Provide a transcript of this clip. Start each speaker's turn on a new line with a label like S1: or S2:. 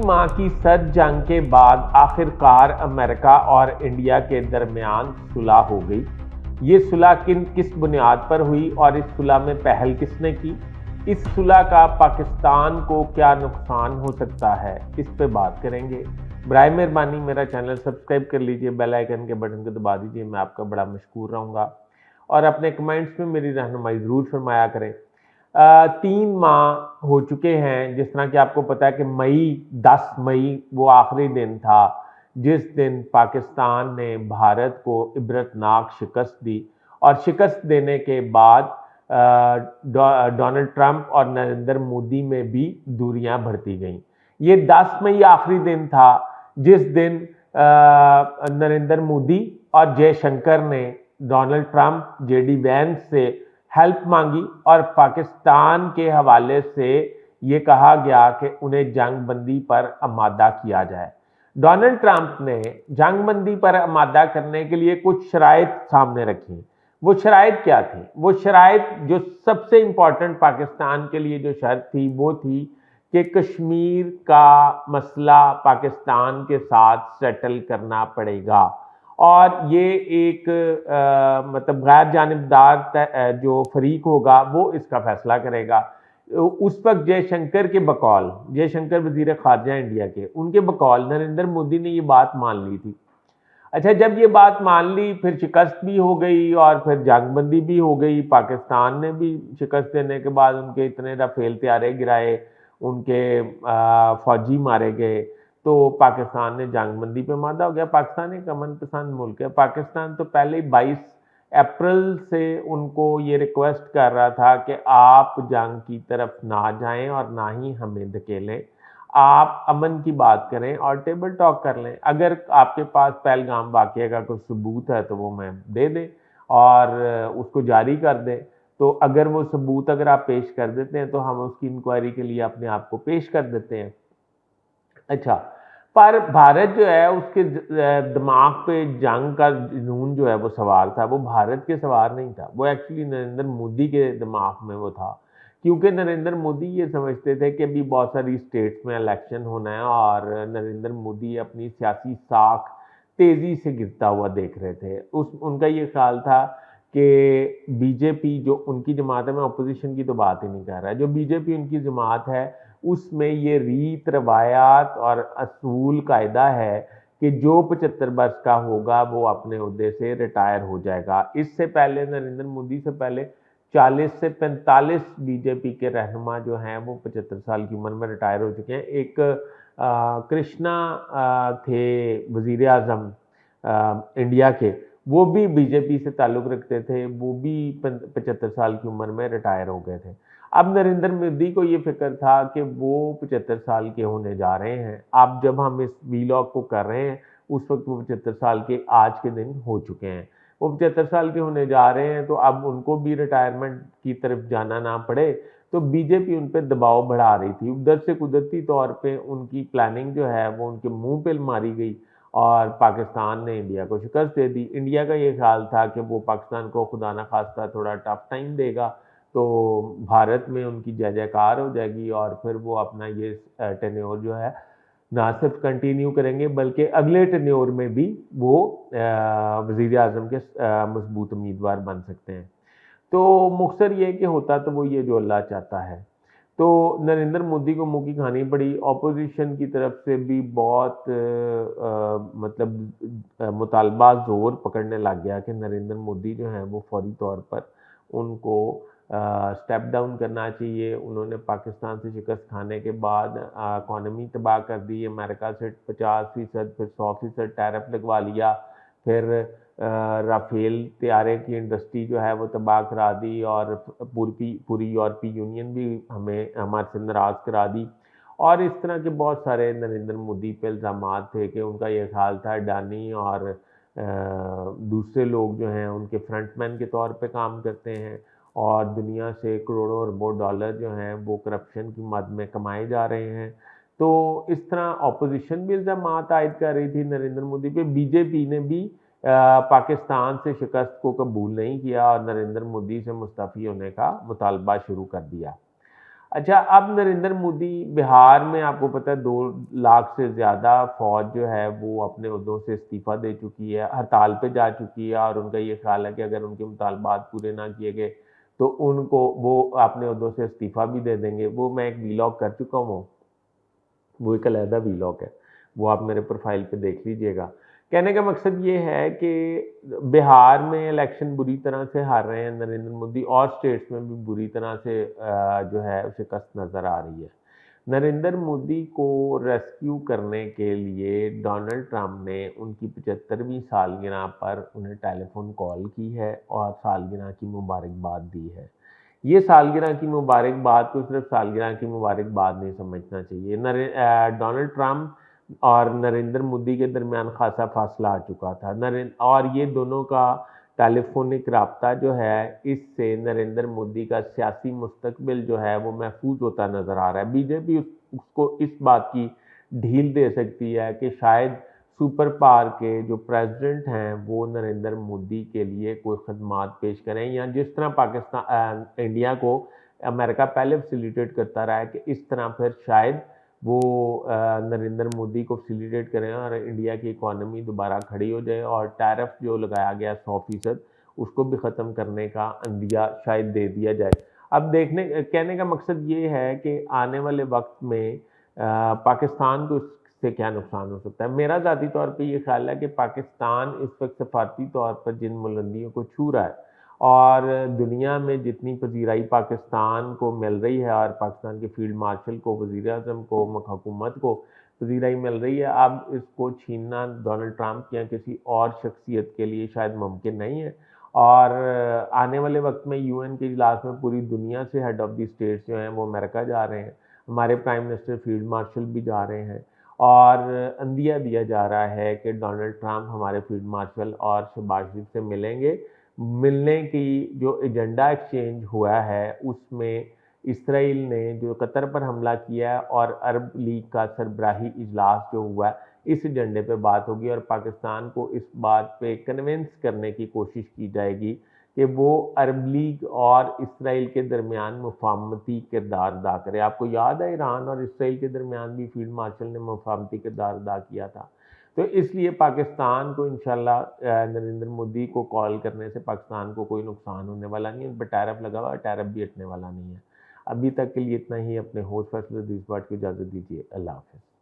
S1: माह की सर्द जंग के बाद आखिरकार अमेरिका और इंडिया के दरमियान सुलह हो गई। ये सुलह किस बुनियाद पर हुई और इस सुलह में पहल किसने की? इस सुलह का पाकिस्तान को क्या नुकसान हो सकता है, इस पे बात करेंगे। बराए मेहरबानी मेरा चैनल सब्सक्राइब कर लीजिए, बेल आइकन के बटन को दबा दीजिए, मैं आपका बड़ा मशकूर रहूँगा। और अपने कमेंट्स में मेरी रहनुमाई ज़रूर फरमाया करें। 3 माह हो चुके हैं, जिस तरह कि आपको पता है कि 10 मई वो आखिरी दिन था जिस दिन पाकिस्तान ने भारत को इबरतनाक शिकस्त दी, और शिकस्त देने के बाद डोनाल्ड ट्रंप और नरेंद्र मोदी में भी दूरियां बढ़ती गईं। ये 10 मई आखिरी दिन था जिस दिन नरेंद्र मोदी और जयशंकर ने डोनाल्ड ट्रंप, जेडी वैंस से हेल्प मांगी और पाकिस्तान के हवाले से ये कहा गया कि उन्हें जंगबंदी पर आमादा किया जाए। डोनाल्ड ट्रंप ने जंगबंदी पर आमादा करने के लिए कुछ शराइत सामने रखी। वो शराइत क्या थी? वो शराइत जो सबसे इंपॉर्टेंट पाकिस्तान के लिए जो शर्त थी वो थी कि कश्मीर का मसला पाकिस्तान के साथ सेटल करना पड़ेगा, और ये एक मतलब गैर जानिबदार जो फरीक होगा वो इसका फैसला करेगा। उस वक्त जयशंकर के बकौल, जयशंकर वजीर खारजा इंडिया के, उनके बकौल नरेंद्र मोदी ने ये बात मान ली थी। अच्छा, जब ये बात मान ली फिर शिकस्त भी हो गई और फिर जंगबंदी भी हो गई। पाकिस्तान ने भी शिकस्त देने के बाद उनके इतने राफेल तैयारे गिराए, उनके फौजी मारे गए, तो पाकिस्तान ने जंगबंदी पे मादा हो गया। पाकिस्तान एक अमन पसंद मुल्क है। पाकिस्तान तो पहले 22 अप्रैल से उनको ये रिक्वेस्ट कर रहा था कि आप जंग की तरफ ना जाएं और ना ही हमें धकेलें, आप अमन की बात करें और टेबल टॉक कर लें। अगर आपके पास पहलगाम वाक़या का कोई सबूत है तो वो मैं दे दें और उसको जारी कर दें। तो अगर वो सबूत अगर आप पेश कर देते हैं तो हम उसकी इंक्वायरी के लिए अपने आप को पेश कर देते हैं। अच्छा, पर भारत जो है उसके दिमाग पे जंग का जुनून जो है वो सवार था, वो भारत के सवार नहीं था, वो एक्चुअली नरेंद्र मोदी के दिमाग में वो था। क्योंकि नरेंद्र मोदी ये समझते थे कि अभी बहुत सारी स्टेट्स में इलेक्शन होना है और नरेंद्र मोदी अपनी सियासी साख तेजी से गिरता हुआ देख रहे थे। उनका ये ख्याल था कि बीजेपी जो उनकी जमात है, मैं अपोजिशन की तो बात ही नहीं कर रहा, जो बीजेपी उनकी जमात है उसमें ये रीत रवायात और असूल कायदा है कि जो 75 वर्ष का होगा वो अपने ओहदे से रिटायर हो जाएगा। इससे पहले नरेंद्र मोदी से पहले 40 से 45 बीजेपी के रहनुमा जो हैं वो 75 साल की उम्र में रिटायर हो चुके हैं। एक कृष्णा थे वजीर आजम इंडिया के, वो भी बीजेपी से ताल्लुक़ रखते थे, वो भी 75 साल की उम्र में रिटायर हो गए थे। अब नरेंद्र मोदी को ये फिक्र था कि वो 75 साल के होने जा रहे हैं। अब जब हम इस वीलॉग को कर रहे हैं उस वक्त वो 75 साल के आज के दिन हो चुके हैं। वो 75 साल के होने जा रहे हैं, तो अब उनको भी रिटायरमेंट की तरफ जाना ना पड़े, तो बीजेपी उन पर दबाव बढ़ा रही थी। उधर से कुदरती तौर पे उनकी प्लानिंग जो है वो उनके मुंह पे मारी गई और पाकिस्तान ने इंडिया को शिकस्त दे दी। इंडिया का ये ख्याल था कि वो पाकिस्तान को खुदा न खास्ता थोड़ा टफ टाइम देगा तो भारत में उनकी जय जयकार हो जाएगी और फिर वो अपना ये टेन्योर जो है ना सिर्फ कंटिन्यू करेंगे बल्कि अगले टेन्योर में भी वो वज़ीर आज़म के मजबूत उम्मीदवार बन सकते हैं। तो मुख्तसर ये कि होता तो वो ये जो अल्लाह चाहता है। तो नरेंद्र मोदी को मुंह की खानी पड़ी। ऑपोजिशन की तरफ से भी बहुत मतलब मुतालबा जोर पकड़ने लग गया कि नरेंद्र मोदी जो हैं वो फौरी तौर पर उनको स्टेप डाउन करना चाहिए। उन्होंने पाकिस्तान से शिकस्त खाने के बाद इकॉनमी तबाह कर दी, अमेरिका से 50%, फिर 100% टैरिफ लगवा लिया, फिर राफेल तैयारे की इंडस्ट्री जो है वो तबाह करा दी और पूरी यूरोपीय यूनियन भी हमारे से नाराज़ करा दी। और इस तरह के बहुत सारे नरेंद्र मोदी पे इल्ज़ामात थे कि उनका ये ख्याल था अडानी और दूसरे लोग जो हैं उनके फ्रंटमैन के तौर पे काम करते हैं और दुनिया से करोड़ों अरबों डॉलर जो हैं वो करप्शन की मद में कमाए जा रहे हैं। तो इस तरह अपोजिशन भी इल्ज़ामात आयद कर रही थी नरेंद्र मोदी पे। बीजेपी ने भी पाकिस्तान से शिकस्त को कबूल नहीं किया और नरेंद्र मोदी से मुस्तफ़ी होने का मुतालबा शुरू कर दिया। अच्छा, अब नरेंद्र मोदी बिहार में आपको पता है 2 लाख से ज़्यादा फौज जो है वो अपने ओहदों से इस्तीफ़ा दे चुकी है, हड़ताल पे जा चुकी है और उनका ये ख्याल है कि अगर उनके मुतालबात पूरे ना किए गए तो उनको वो अपने ओहदों से इस्तीफ़ा भी दे देंगे। वो मैं एक वीलॉग कर चुका हूँ, वो एक अलहदा वीलॉग है, वो आप मेरे प्रोफाइल पे देख लीजिएगा। कहने का मकसद ये है कि बिहार में इलेक्शन बुरी तरह से हार रहे हैं नरेंद्र मोदी और स्टेट्स में भी बुरी तरह से जो है शिकस्त नज़र आ रही है। नरेंद्र मोदी को रेस्क्यू करने के लिए डोनाल्ड ट्रंप ने उनकी 75वीं सालगिरह पर उन्हें टेलीफोन कॉल की है और सालगिरह की मुबारकबाद दी है। ये सालगिरह की मुबारकबाद को सिर्फ सालगिरह की मुबारकबाद नहीं समझना चाहिए। डोनाल्ड ट्रंप और नरेंद्र मोदी के दरमियान खासा फासला आ चुका था। और ये दोनों का टेलीफोनिक राब्ता जो है, इससे नरेंद्र मोदी का सियासी मुस्तकबिल जो है वो महफूज होता नज़र आ रहा है। बीजेपी उसको इस बात की ढील दे सकती है कि शायद सुपर पावर के जो प्रेसिडेंट हैं वो नरेंद्र मोदी के लिए कोई खदमात पेश करें, या जिस तरह इंडिया को अमेरिका पहले फैसिलिटेट करता रहा है कि इस तरह फिर शायद वो नरेंद्र मोदी को फैसिलिटेट करें और इंडिया की इकोनॉमी दोबारा खड़ी हो जाए और टैरिफ जो लगाया गया 100% उसको भी ख़त्म करने का अंदिया शायद दे दिया जाए। अब कहने का मकसद ये है कि आने वाले वक्त में पाकिस्तान को इससे क्या नुकसान हो सकता है। मेरा ज़ाती तौर पे ये ख्याल है कि पाकिस्तान इस वक्त सफारती तौर पर जिन बुलंदियों को छू रहा है और दुनिया में जितनी पजीराई पाकिस्तान को मिल रही है और पाकिस्तान के फील्ड मार्शल को, वज़ीर आज़म को, हुकूमत को पजीराई मिल रही है, अब इसको छीनना डोनाल्ड ट्रंप या किसी और शख्सियत के लिए शायद मुमकिन नहीं है। और आने वाले वक्त में यूएन के इजलास में पूरी दुनिया से हेड ऑफ़ द स्टेट्स जो हैं वो अमेरिका जा रहे हैं। हमारे प्राइम मिनिस्टर फील्ड मार्शल भी जा रहे हैं और अंदिया दिया जा रहा है कि डोनाल्ड ट्रंप हमारे फील्ड मार्शल और शहबाज शरीफ से मिलेंगे। मिलने की जो एजेंडा एक्सचेंज हुआ है उसमें इसराइल ने जो कतर पर हमला किया है और अरब लीग का सरबराही इजलास जो हुआ है, इस एजेंडे पे बात होगी और पाकिस्तान को इस बात पे कन्विंस करने की कोशिश की जाएगी कि वो अरब लीग और इसराइल के दरमियान मुफाहमती किरदार अदा करे। आपको याद है ईरान और इसराइल के दरमियान भी फील्ड मार्शल ने मुफाहमती किरदार अदा किया था। तो इसलिए पाकिस्तान को इंशाल्लाह नरेंद्र मोदी को कॉल करने से पाकिस्तान को कोई नुकसान होने वाला नहीं है। उन पर टैरिफ लगा हुआ है, टैरिफ भी हटने वाला नहीं है। अभी तक के लिए इतना ही। अपने होस्ट फैसले को इजाज़त दीजिए। अल्लाह हाफ़िज़।